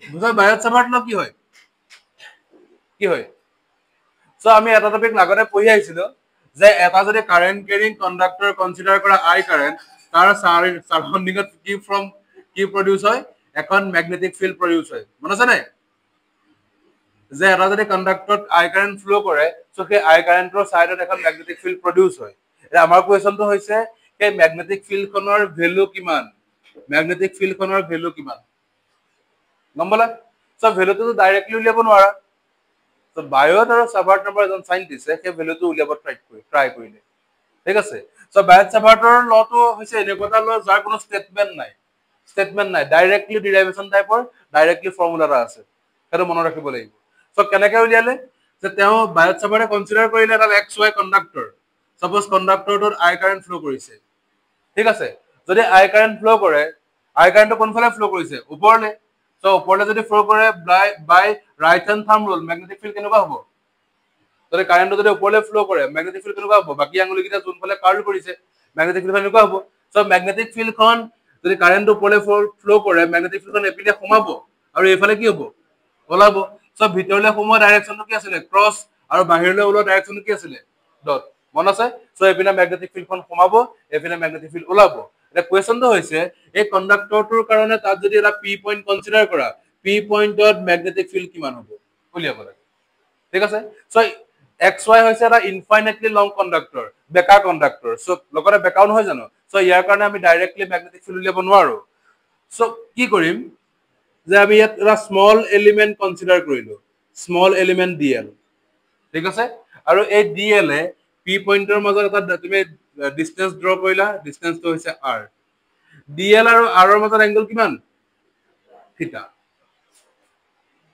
বুঝা বায়ত সাভাৰত কি হয় কি হয় সো আমি এটা টপিক লাগতে পঢ়ি আহিছিল যে এটা যদি কারেন্ট ক্যারিং কন্ডাক্টর কনসিডার করা আই কারেন্ট তার সারাউন্ডিংত কি প্রডিউস হয় এখন ম্যাগনেটিক ফিল্ড প্রডিউস হয় মনে আছে নাই যে এটা যদি কন্ডাক্টৰত আই কাৰেন্ট ফ্লো কৰে সো সেই আই কাৰেন্টৰ সাইডত এখন ম্যাগনেটিক ফিল্ড প্ৰডিউস হয় এটা আমাৰ কোৱেশ্চনটো হৈছে সেই ম্যাগনেটিক ফিল্ডখনৰ ভ্যালু কিমান ম্যাগনেটিক ফিল্ডখনৰ ভ্যালু কিমান গম পালা সো ভ্যালুটো ডাইৰেক্টলি উলিয়াব নোৱাৰা সো বায়ত আৰু সাভাৰ্ট নম্বৰ এজন সাইন্টিস্টে সেই ভ্যালুটো উলিয়াব ট্ৰাই কৰিলে ঠিক আছে সো বায়ত সাভাৰ্টৰ লটো হৈছে এনেকুৱা ল যাৰ কোনো স্টেটমেন্ট নাই ডাইৰেক্টলি ডিৰাইভেশন টাইপৰ ডাইৰেক্টলি ফৰ্মুলা এটা আছে সেইটো মনত ৰাখিব লাগিব সো কেনেকৈ উলিয়ালে যে তেওঁ বায়ত সাভাৰ্টে কনসিডাৰ কৰিলে এটা XY কন্ডাক্টৰ সাপোজ কন্ডাক্টৰটোত আই কাৰেন্ট ফ্লো কৰিছে ঠিক আছে যদি আই কাৰেন্ট ফ্লো কৰে আই কাৰেন্টটো কোনফালে ফ্লো কৰিছে ওপৰলে সো ওপৰলে যদি ফ্লো কৰে by right hand thumb rule magnetic field কেনেকুৱা হ'ব যদি কাৰেন্টটো যদি ওপৰলে ফ্লো কৰে ম্যাগনেটিক ফিল্ড কেনেকুৱা হ'ব বাকি আঙুলিকেইটা যোনফালে কাৰ্ল কৰিছে ম্যাগনেটিক ফিল্ড কেনেকুৱা হ'ব সো ম্যাগনেটিক ফিল্ডখন যদি কাৰেন্ট ওপৰলে ফ্লো কৰে ম্যাগনেটিক ফিল্ডখন এপিনে সোমাব আৰু এইফালে কি হ'ব ওলাব সো ভিতৰলে সোমোৱা ডাইৰেকশনটো কি আছিল ক্ৰস আৰু বাহিৰলৈ ওলোৱা ডাইৰেকশনটো কি আছিল ডট মন আছে সো এপিনে ম্যাগনেটিক ফিল্ডখন সোমাব এপিনে ম্যাগনেটিক ফিল্ড ওলাব এটা কোৱেশ্চনটো হৈছে এই কন্ডাক্টৰটোৰ কাৰণে তাত যদি এটা পি পইণ্ট কনসিডাৰ কৰা পি পইণ্টত ম্যাগনেটিক ফিল্ড কিমান হ'ব উলিয়াব লাগে ঠিক আছে সো XY হৈছে এটা ইনফাইনাইটলি লং কন্ডাক্টৰ বেকা কন্ডাক্টৰ সো লগতে বেকাও নহয় জানো সো ইয়াৰ কাৰণে আমি ডাইৰেক্টলি ম্যাগনেটিক ফিল্ড উলিয়াব নোৱাৰো সো কি কৰিম যে আমি ইয়াত এটা স্মল এলিমেন্ট কনসিডাৰ কৰিলো স্মল এলিমেন্ট dl ঠিক আছে আৰু এই dl এ পি পইণ্টৰ মাজত এটা তুমি ডিসটেন্স ড্ৰ কৰিলা ডিসটেন্সটো হৈছে r dl আৰু r ৰ মাজত এংগল কিমান থিটা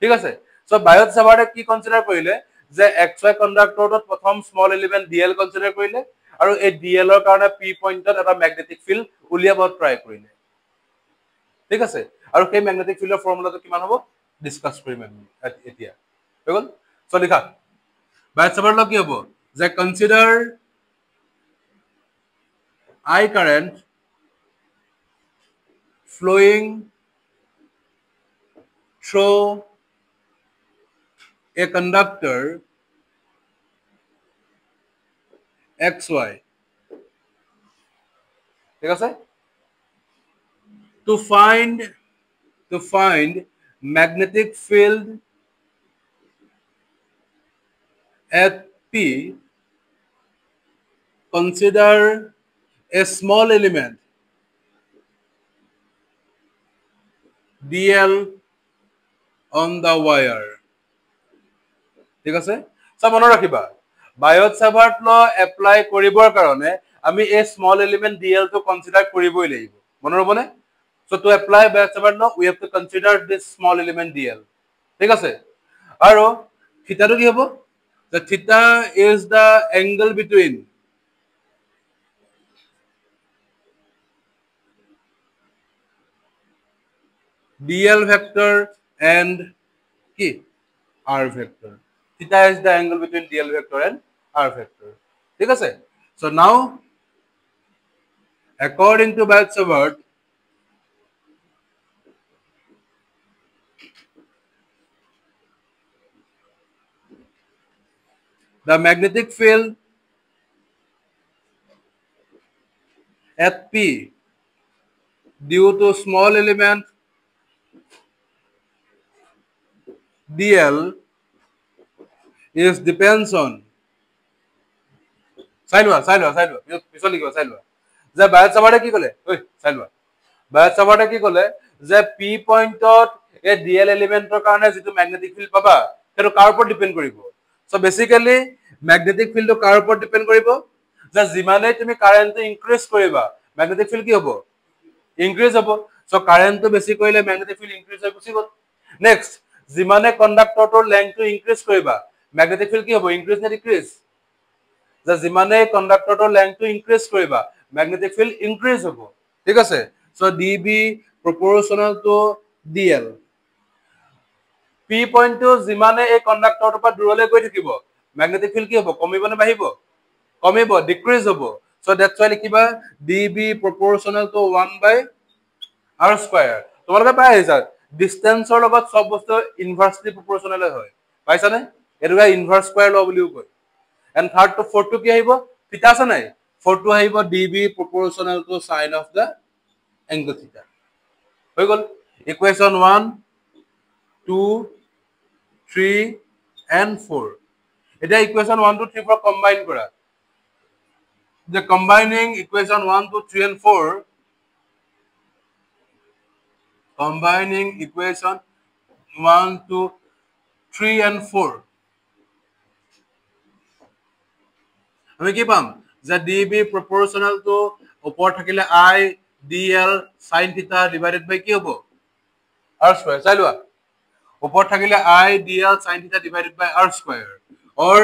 ঠিক আছে সো বায়ত সাভাৰ্টে কি কনসিডাৰ কৰিলে যে XY কন্ডাক্টৰটোত প্ৰথম স্মল এলিমেন্ট dl কনসিডাৰ কৰিলে আৰু এই dl ৰ কাৰণে পি পইণ্টত এটা ম্যাগনেটিক ফিল্ড উলিয়াব ট্ৰাই কৰিলে ঠিক আছে আৰু সেই ম্যাগনেটিক ফিল্ডৰ ফৰ্মুলাটো কিমান হ'ব ডিসকাস কৰিম আমি এতিয়া হৈ গল সো লিখা বায়ত সাভাৰ্ট কি হ'ব যে consider I current flowing through a conductor XY ঠিক আছে to find magnetic field at P consider a small element dl on the wire ঠিক আছে সব মনত ৰাখিবা বায়ত সাভাৰ্ট ল এপ্লাই কৰিবৰ কাৰণে আমি এই স্মল এলিমেন্ট dl টো কনসিডাৰ কৰিবই লাগিব মনত ৰবনে so to apply Biot Savart law we have to consider this small element dl ঠিক আছে আৰু থিটাটো কি হ'ব the theta is the angle between dl vector and কি r vector theta is the angle between dl vector and r vector ঠিক আছে so now according to Bayes Savart the magnetic field at P due to small element dl is depends on চাইলোৱা পিছল লিখিব চাইলোৱা যে বায়ত সাভাৰ্টে কি ক'লে ঐ চাইলোৱা বায়ত সাভাৰ্টে কি ক'লে যে পি পইণ্টত এই ডিএল এলিমেন্টৰ কাৰণে যেটো ম্যাগনেটিক ফিল্ড পাবা সেইটো কাৰ ওপৰত ডিপেন্ড কৰিব সো বেসিক্যালি ম্যাগনেটিক ফিল্ডটো কাৰ ওপৰত ডিপেন্ড কৰিব যে যিমানে তুমি কাৰেন্টটো ইনক্ৰিজ কৰিবা ম্যাগনেটিক ফিল্ড কি হ'ব ইনক্ৰিজ হ'ব সো কাৰেন্টটো বেছি কৰিলে ম্যাগনেটিক ফিল্ড ইনক্ৰিজ হৈ গুচি গ'ল নেক্সট যিমানে কন্ডাক্টৰটোৰ লেংথটো ইনক্ৰিজ কৰিবা ম্যাগনেটিক ফিল্ড কি হ'ব ইনক্ৰিজ নে ডিক্ৰিজ যে যিমানে কন্ডাক্টৰটোৰ লেংথটো ইনক্ৰিজ কৰিবা ম্যাগনেটিক ফিল্ড ইনক্রিজ হ'ব ঠিক আছে so db proportional to dl p পইণ্টটো যিমানে এই কন্ডাক্টৰটোৰ পৰা দূৰলৈ গৈ থাকিব ম্যাগনেটিক ফিল্ড কি হ'ব কমিব নে বাঢ়িব কমিব ডিক্রিজ হ'ব সো দ্যাটস ওয়াই লিখিবা db proportional to 1/r r square তোমালোকে পাই আহিছা ডিসটেন্সৰ লগত সব বস্তু ইনভাৰ্সলি প্ৰপৰ্শনেল হয় পাইছানে এটোকে ইনভাৰ্স স্কয়াৰ ল বুলিও কয় and third to fourth to কি আহিব থিটা আছে নাই ফোৰ্থ টু আহিব db proportional to sin of the angle theta হৈ গল ইকুৱেশন 1 2 3 and 4 এটা ইকুৱেশন 1 2 3 4 কম্বাইন কৰা the combining equation 1 2 3 and 4 combining equation 1 2 3 and 4 আমি কি পাম যে db proportional to উপৰ থাকিলে I dl sin theta divided by কি হ'ব r square চাই লোৱা উপৰ থাকিলে I dl sin theta divided by r square or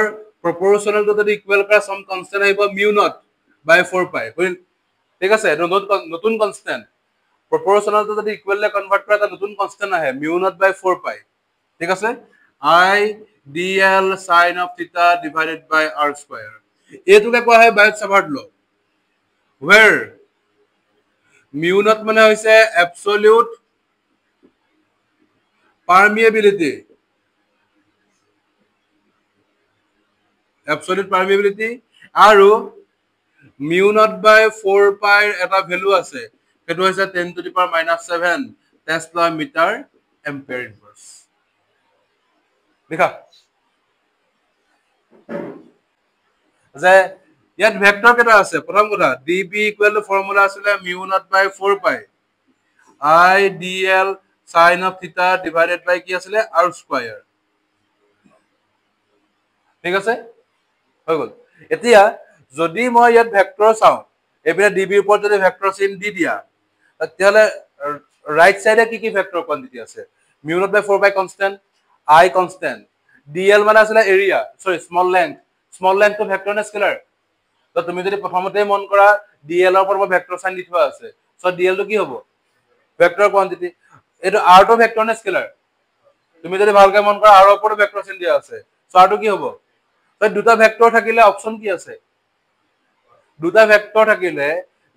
proportional to যদি ইকুৱেল কৰা some constant আহিব mu naught by 4 pi ঠিক আছে নতুন কনস্ট্যান্ট proportional to যদি ইকুৱেললে কনভাৰ্ট কৰা এটা নতুন কনস্ট্যান্ট আহে mu naught by 4 pi ঠিক আছে I dl sin of theta divided by r square এটোকে কোৱা হয় বায়ট সাভাৰ্ট ল where mu naught মানে হৈছে absolute permeability আৰু mu naught by 4 pi এটা ভ্যালু আছে সেইটো হৈছে 10 to the power -7 tesla metre ampere inverse দেখা যে ইয়াত ভেক্টৰ কেটা আছে প্ৰথম কথা db ফৰ্মুলা আছিল mu naught by 4 pi I dl sin of theta divided by কি আছিল r square ঠিক আছে হৈ গল এতিয়া যদি মই ইয়াত ভেক্টৰ চাও এবিনা db ৰ ওপৰত যদি ভেক্টৰ চিন দি দিয়া তেতিয়ালে ৰাইট সাইডে কি ভেক্টৰ কোয়ান্টিটি আছে mu naught by 4 pi constant I constant dl মানে আছিল এৰিয়া সৰি স্মল লেংথ তো ভেক্টৰ নে স্কেলাৰ তো তুমি যদি প্ৰথমতে মন কৰা dl ৰ ওপৰত ভেক্টৰ সাইন দি থোৱা আছে সো dl তো কি হ'ব ভেক্টৰ কোয়ান্টিটি এটো r তো ভেক্টৰ নে স্কেলাৰ তুমি যদি ভালকৈ মন কৰা r ৰ ওপৰত ভেক্টৰ সাইন দিয়া আছে সো r তো কি হ'ব তো দুটা ভেক্টৰ থাকিলে অপচন কি আছে দুটা ভেক্টৰ থাকিলে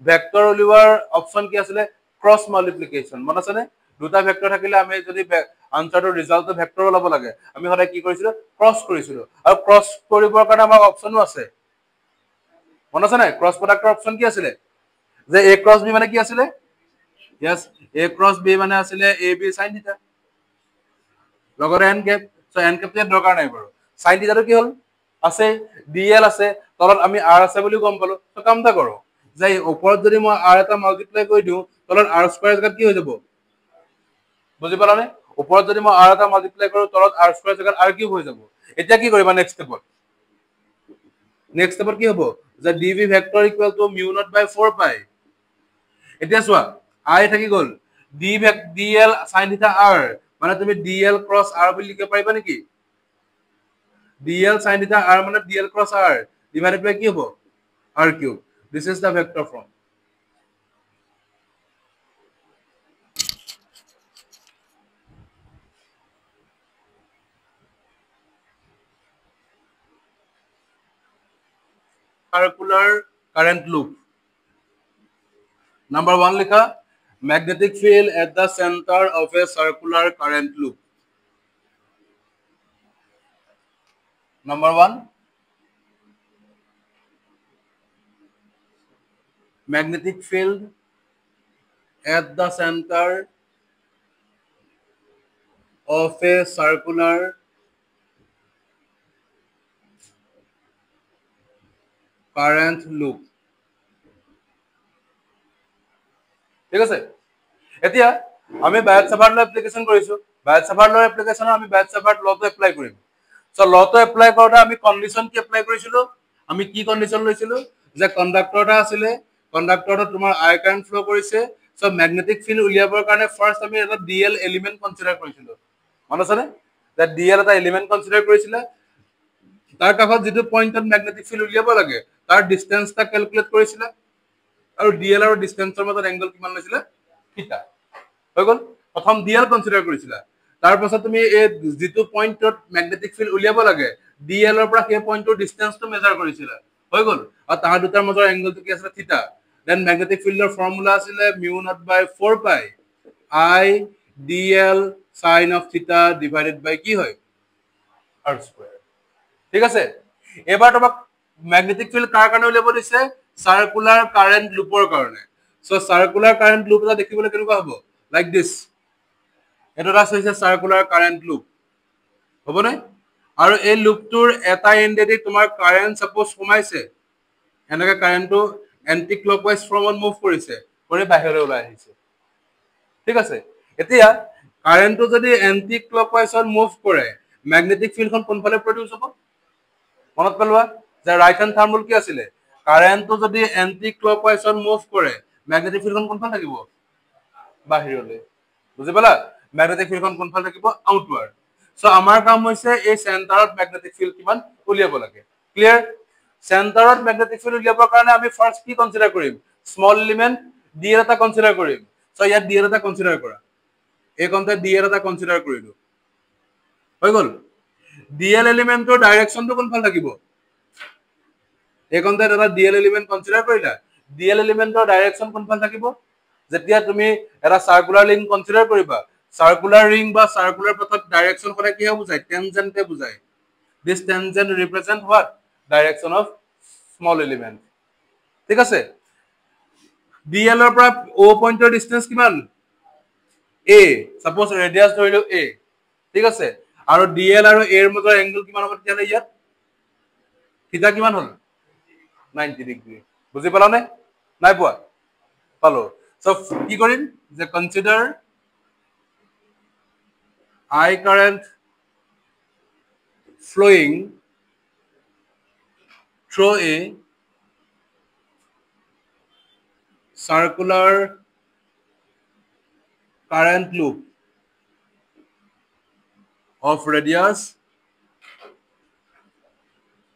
ভেক্টৰ উলিওৱাৰ অপচন কি আছিল ক্ৰস মাল্টিপ্লিকেশন মন আছে নে দুটা ভেক্টৰ থাকিলে আমি যদি আনসাৰটো ৰিজাল্টটো ভেক্টৰ ওলাব লাগে আমি সদায় কি কৰিছিলো ক্ৰস কৰিছিলো আৰু ক্ৰস কৰিবৰ কাৰণে আমাৰ অপচনো আছে মন আছে নাই ক্ৰস প্ৰডাক্টৰ অপচন কি আছিল যে a ক্ৰস b মানে কি আছিল yes a ক্ৰস b মানে আছিল ab sin থিটা লগৰ n cap so n cap তে দৰকাৰ নাই বাৰু sin থিটাটো কি হল আছে dl আছে তলত আমি r আছে বুলি গম পালো তো কামটা কৰো যে ওপৰত যদি মই r এটা মাল্টিপ্লাই কৰি দিও তলত r স্কয়াৰ জাগাত কি হৈ যাব বুজি পালানে ওপৰত যদি মই r এটা মাল্টিপ্লাই কৰো তলত r স্কয়াৰ জাগাত r কিউব হৈ যাব এতিয়া কি কৰিবা নেক্সট স্টেপত কি হ'ব যে dv vector equal to mu naught by 4 pi এতিয়া চোৱা I থাকি গল dl sin theta r মানে তুমি dl cross r বুলি লিখিব পাৰিবা নেকি dl sin theta r মানে dl cross r divided by কি হ'ব r cube this is the vector form circular current loop number 1 likha magnetic field at the center of a circular current loop number 1 magnetic field at the center of a circular current loop ঠিক আছে এতিয়া আমি বায়ট সাভাৰ্ট ল application কৰিছো বায়ট সাভাৰ্ট ল application আমি বায়ট সাভাৰ্ট লটো apply কৰিম so লটো apply কৰোতে আমি কন্ডিশন কি এপ্লাই কৰিছিলো আমি কি কন্ডিশন লৈছিলো যে কন্ডাক্টৰটা আছিল কন্ডাক্টৰটা তোমাৰ আই কাৰেন্ট ফ্লো কৰিছে সো ম্যাগনেটিক ফিল্ড উলিয়াবৰ কাৰণে ফাৰ্স্ট আমি এটা dl এলিমেন্ট কনসিডাৰ কৰিছিলো মনত আছে নে যে dl এটা এলিমেন্ট কনসিডাৰ কৰিছিল তাৰ কাষত যেটো পইণ্টত ম্যাগনেটিক ফিল্ড উলিয়াব লাগে তাৰ ডিসটেন্সটা ক্যালকুলেট কৰিছিল আৰু dl আৰু ডিসটেন্সৰ মাজত এংগল কিমান লৈছিল থিটা হৈ গল প্ৰথম dl কনসিডাৰ কৰিছিল তাৰ পাছত তুমি এই যেটো পইণ্টত ম্যাগনেটিক ফিল্ড উলিয়াব লাগে dl ৰ পৰা সেই পইণ্টৰ ডিসটেন্সটো মেজাৰ কৰিছিল হৈ গল আৰু তাৰ দুটাৰ মাজৰ এংগলটো কি আছিল থিটা দেন ম্যাগনেটিক ফিল্ডৰ ফৰ্মুলা আছিল mu naught by 4 pi I dl sin of theta divided by কি হয় r square ঠিক আছে এবাৰ তোমাক ম্যাগনেটিক ফিল্ড কাৰ কাৰণে উলিয়াব দিছে সাৰ্কুলাৰ কাৰেন্ট লুপৰ কাৰণে সো সাৰ্কুলাৰ কাৰেন্ট লুপ এটা দেখিবলৈ কেনেকুৱা হ'ব লাইক দিস এটা ৰাস হৈছে সাৰ্কুলাৰ কাৰেন্ট লুপ হ'ব নে আৰু এই লুপটোৰ এটা এন্ডেদি তোমাৰ কাৰেন্ট সাপোজ সোমাইছে এনেকা কাৰেন্টটো এন্টি ক্লকৱাইজ ফ্ৰমত মুভ কৰিছে কৰি বাহিৰলৈ ওলাই আহিছে ঠিক আছে এতিয়া কাৰেন্টটো যদি এন্টি ক্লকৱাইজত মুভ কৰে ম্যাগনেটিক ফিল্ডখন কোনফালে প্ৰডিউস হ'ব মনত পেলোৱা যে ৰাইট হ্যান্ড থাম্ব ৰুল কি আছিলে কাৰেন্টটো যদি এন্টি ক্লকৱাইজত মুভ কৰে ম্যাগনেটিক ফিল্ডখন কোনফালে থাকিব বাহিৰলৈ বুজি পালা ম্যাগনেটিক ফিল্ডখন কোনফালে থাকিব আউটৱাৰ্ড সো আমাৰ কাম হৈছে এই সেন্টাৰত ম্যাগনেটিক ফিল্ড কিমান উলিয়াব লাগে ক্লিয়াৰ সেন্টাৰত ম্যাগনেটিক ফিল্ড উলিয়াবৰ কাৰণে আমি ফাৰ্স্ট কি কনসিডাৰ কৰিম স্মল এলিমেন্ট ডি এটা কনসিডাৰ কৰিম সো ইয়াত ডি এটা কনসিডাৰ কৰা এই কনতে ডি এটা কনসিডাৰ কৰিলো হৈ গল ডিএল এলিমেন্টৰ ডাইৰেকশনটো কোনফালে থাকিব এই কনতে এটা ডিএল এলিমেন্ট কনসিডাৰ কৰিলা ডিএল এলিমেন্টৰ ডাইৰেকশন কোনফালে থাকিব যেতিয়া তুমি এটা সাৰ্কুলাৰ ৰিং কনসিডাৰ কৰিবা সাৰ্কুলাৰ ৰিং বা সাৰ্কুলাৰ পথত ডাইৰেকশন কৰা কি বুজায় টেনজেন্টে বুজায় this tangent represent what direction of small element ঠিক আছে ডিএল ৰ পৰা ও পইন্টৰ ডিসটেন্স কিমান এ সাপোজ ৰেডিয়াস ধৰিলো এ ঠিক আছে আৰু ডিএল আৰু এ ৰ মাজৰ এংগল কিমান হ'ব তেতিয়া ইয়াত থিটা কিমান হ'ল 90 ডিগ্ৰী বুজি পালানে নাই পোৱা পালো সো কি কৰিম যে consider I current flowing through a circular current loop of radius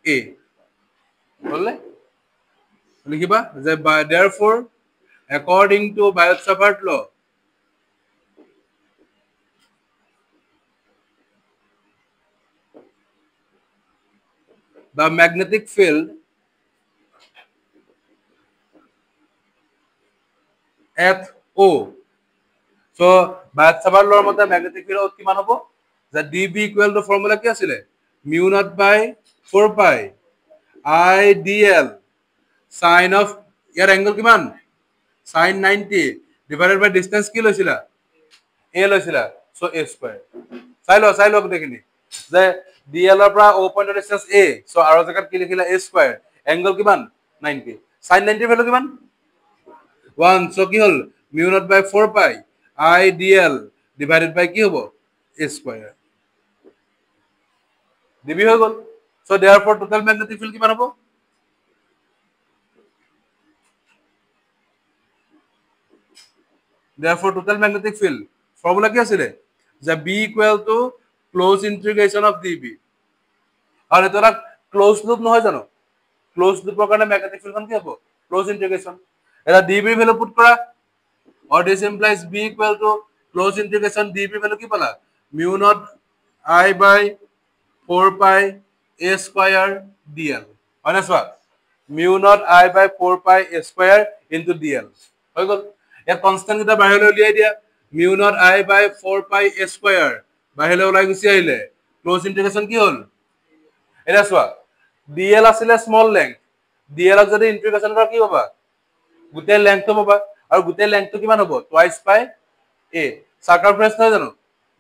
a বললে লিখিবা যে therefore according to Biot-Savart law the magnetic field at O so Biot-Savart law মতে magnetic field কিমান হ'ব যে dB equal to formula কি আছিল mu naught by 4 pi I dl sin of year angle কিমান sin 90 divided by distance কি লৈছিলা a লৈছিলা so a square চাই ল দেখিনি যে dl ৰ পৰা o point distance a so আৰু জাগাত কি লিখিলা a square angle কিমান 90 sin 90 ভ্যালু কিমান 1 so কি হল mu naught by 4 pi I dl divided by কি হ'ব a square dB হৈ গল so therefore total magnetic field কিমান হ'ব therefore total magnetic field formula কি আছিল যে b equal to close integration of dB আৰু এটা ক্লোজ লুপ নহয় জানো ক্লোজ লুপৰ কাৰণে magnetic field খন কি হ'ব ক্লোজ ইন্টিগ্ৰেশন এটা dB ভ্যালু পুট কৰা or this implies b equal to close integration dB value কি পালা mu naught I by 4 pi a square dl হয় না সোৱা mu naught I by 4 pi a square into dl হৈ গল এক constant এটা বাহিৰলৈ উলিয়াই দিয়া mu naught I by 4 pi a square বাহিৰলৈ ওলাই গুছি আহিলে ক্লোজ ইন্টিগ্ৰেশন কি হল এটা সোৱা dl আছিল স্মল লেংথ dl ক যদি ইন্টিগ্ৰেশন কৰা কি হ'ব গোটেই লেংথটো পাবা আৰু গোটেই লেংথটো কিমান হ'ব টুৱাইস পাই a সার্কামফারেন্স নহয় জানো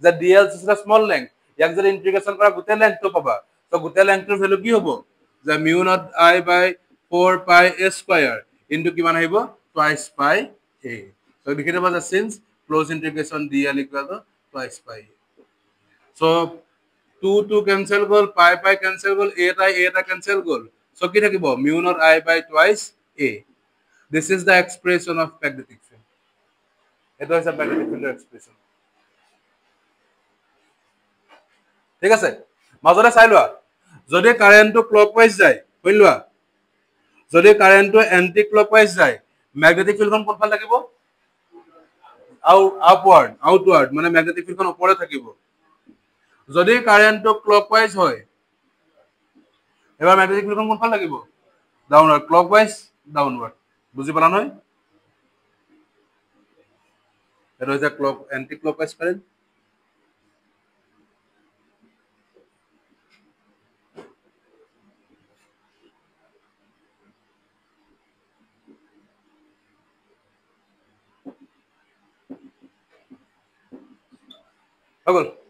যে dl is a small length ইয়াক যদি ইন্টিগ্ৰেশন কৰা গোটেই লেংথটো পাবা তো গোটেই লেংথৰ ভ্যালু কি হ'ব যে mu naught I by 4 pi a square into কিমান আহিব টুৱাইস পাই a so লিখি দিবা যে since close integration dl equal to twice pi so 2 cancel goal pi cancel goal a এটা cancel গল so কি থাকিব mu naught I by twice a this is the expression of magnetic field এটা হৈছে magnetic field expression ঠিক আছে মাজতে চাই লোৱা যদি কাৰেন্টটো ক্লকওয়াইজ যায় কইলোৱা যদি কারেন্টটো এন্টি ক্লকওয়াইজ যায় magnetic field খন কোনফালে থাকিব আউটওয়ার্ড মানে magnetic field খন ওপৰে থাকিব যদি কাৰেন্টটো ক্লকওয়াইজ হয় এবাৰ magnetic field খন কোনফালে থাকিব ডাউনওয়ার্ড ক্লকওয়াইজ ডাউনওয়ার্ড বুজি পালা নহয় That was a anti-clockwise current. Agul.